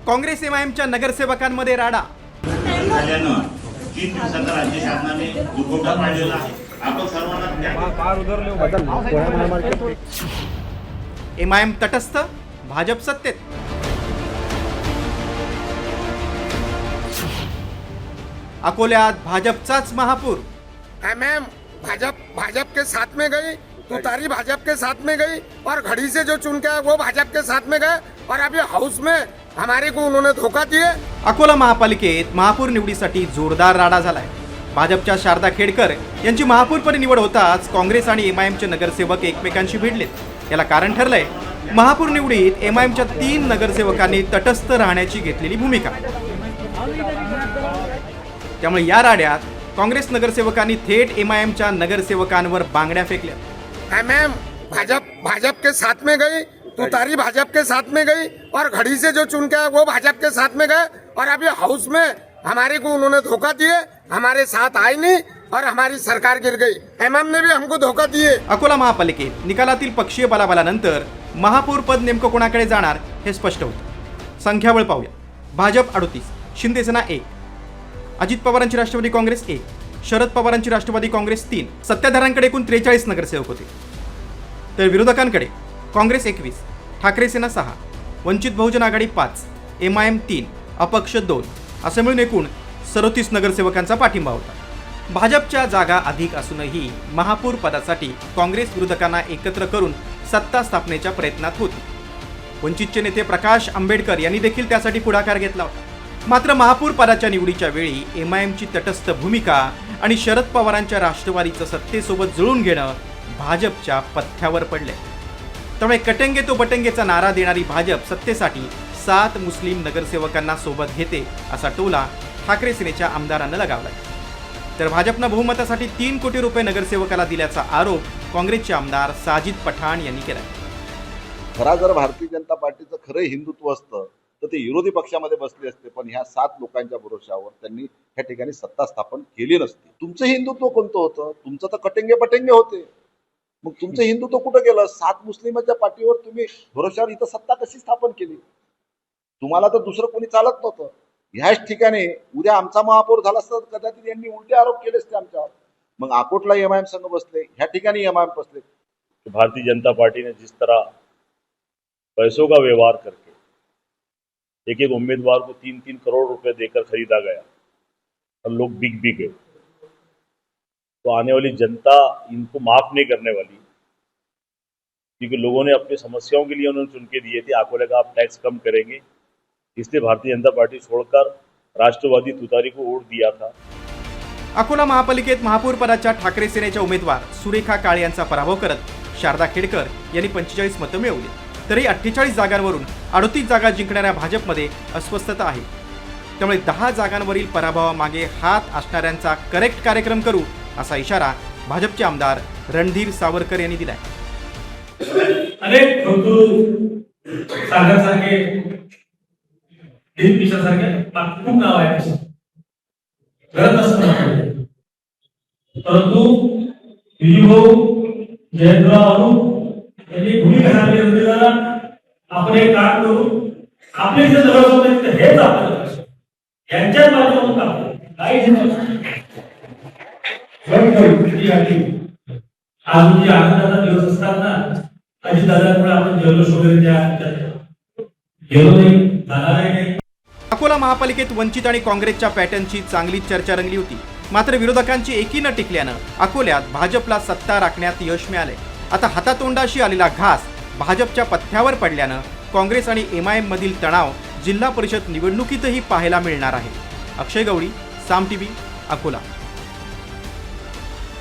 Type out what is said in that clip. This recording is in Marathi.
काँग्रेस एमआयएमच्या नगरसेवकांमध्ये राडा। झाल्यानं 3 दिवसाचा राज्य शासनाने दुखवटा पाडलेला आहे। आपण सर्वांना एमआयएम तटस्थ, भाजप सत्तेत। अकोल्यात भाजपचाच महापूर। एमएम भाजप के साथ में गई, तुतारी भाजप के साथ में गई और घड़ी से जो चुन के आए वो भाजप के साथ में गए और अभी हाउस में हमारे को उन्होंने धोखा दिए। अकोला महापालिकेत महापूर निवडीसाठी जोरदार राडा झालाय। भाजपच्या शारदा खेडकर यांची महापूरपदी निवड होताच काँग्रेस आणि एमआयएमचे नगरसेवक एकमेकांशी भिडलेत। याला कारण ठरलंय महापूर निवडीत एमआयएमच्या 3 नगरसेवकांनी तटस्थ राहण्याची घेतलेली भूमिका। त्यामुळे या राड्यात काँग्रेस नगरसेवकांनी थेट एमआयएमच्या नगरसेवकांवर बांगड्या फेकल्या। एमएम भाजप के साथ में गई, तुतारी भाजप के साथ में गई और घड़ी से जो चुन के आए वो भाजप के साथ में गए और अभी हाउस में हमारे को उन्होंने धोखा दिए, हमारे साथ आए नहीं और हमारी सरकार गिर गई। एमएम ने भी हमको धोखा दिए। अकोला महापालिकेत निकालातील पक्षीय बलाबलानंतर महापौर पद नेमकं कोणाकडे जाणार हे स्पष्ट होतं। संख्याबळ पाहूया। भाजप 38, शिंदे सेना 1, अजित पवारांची राष्ट्रवादी काँग्रेस 1, शरद पवारांची राष्ट्रवादी काँग्रेस 3। सत्ताधाऱ्यांकडे एकूण 43 नगरसेवक होते, तर विरोधकांकडे काँग्रेस 21, ठाकरे सेना 6, वंचित बहुजन आघाडी 5, एमआयएम 3, अपक्ष 2 असे मिळून एकूण 37 नगरसेवकांचा पाठिंबा होता। भाजपच्या जागा अधिक असूनही महापौर पदासाठी काँग्रेस विरोधकांना एकत्र करून सत्ता स्थापनेच्या प्रयत्नात होती। वंचितचे नेते प्रकाश आंबेडकर यांनी देखील त्यासाठी पुढाकार घेतला होता। मात्र महापौर पदाच्या निवडीच्या वेळी एमआयएमची तटस्थ भूमिका आणि शरद पवारांच्या राष्ट्रवादीचं सत्तेसोबत जुळून घेणं भाजपच्या पथ्यावर पडले। त्यामुळे कटेंगे तो बटेंगेचा नारा देणारी भाजप सत्तेसाठी 7 मुस्लिम नगरसेवकांना सोबत घेते असा टोला ठाकरे सेनेच्या आमदारांना लगावलाय। तर भाजपनं बहुमतासाठी 3 कोटी रुपये नगरसेवकाला दिल्याचा आरोप काँग्रेसचे आमदार साजिद पठाण यांनी केलाय। खरा जर भारतीय जनता पार्टीचं खरं हिंदुत्व असतं तर ते विरोधी पक्षामध्ये बसले असते, पण ह्या 7 लोकांच्या भरोशावर त्यांनी ह्या ठिकाणी सत्ता स्थापन केली नसती। तुमचं हिंदुत्व कोणतं होतं? तुमचं तर कटेंगे पटेंगे होते। मग तुमचं हिंदुत्व कुठं गेलं? 7 मुस्लिमांच्या पाठीवर तुम्ही भरोशावर इथं सत्ता कशी स्थापन केली? तुम्हाला तर दुसरं कोणी चालत नव्हतं। ह्याच ठिकाणी उद्या आमचा महापौर झाला असता तर कदाचित यांनी उलटे आरोप केले असते आमच्यावर। मग अकोटला एमआयएम संघ बसले, ह्या ठिकाणी एमआयएम बसले। भारतीय जनता पार्टी ने जिस तरह पैसों का व्यवहार करके एक उम्मीदवार को 3-3 करोड़ रुपए देकर खरीदा गया और लोग बिक भी गए, तो आने वाली जनता इनको माफ नहीं करने वाली, क्योंकि लोगों ने अपनी समस्याओं के लिए उन्होंने चुन के दिए थे। अकोले का आप टैक्स कम करेंगे, इसलिए भारतीय जनता पार्टी छोड़कर राष्ट्रवादी तुतारी को वोट दिया था। अकोला महापालिकेत महापौर पदाच्या ठाकरे सेनेच्या उमेदवार सुरेखा काळे यांचा पराभव करत शारदा खेडकर यांनी 45 मतं मिळवली। तरी 48 जागांवरून 38 जागा जिंकणाऱ्या भाजपमध्ये अस्वस्थता आहे। त्यामुळे 10 जागांवरील पराभवामागे हात असणाऱ्यांचा करेक्ट कार्यक्रम करू असा इशारा भाजपचे आमदार रणधीर सावरकर यांनी दिलाय। अनेक सागरसारखे सारखे खूप नाव आहे, गरज असतं, परंतु जयंतराव यांनी भूमिका घातली होती। आपण एक काम करू, आपले जे जवळ हेच आपलं यांच्याच माध्यमातून काही आज आनंदाचा दिवस असताना अजितदादांमुळे आपण जल्लोष वगैरे गेलो नाही, जाणारही नाही। अकोला महापालिकेत वंचित आणि काँग्रेसच्या पॅटर्नची चांगली चर्चा रंगली होती। मात्र विरोधकांची एकी न टिकल्यानं अकोल्यात भाजपला सत्ता राखण्यात यश मिळाले। आता हातातोंडाशी आलेला घास भाजपच्या पथ्यावर पडल्यानं काँग्रेस आणि एमआयएम मधील तणाव जिल्हा परिषद निवडणुकीतही पाहायला मिळणार आहे। अक्षय गवळी, साम टीव्ही, अकोला।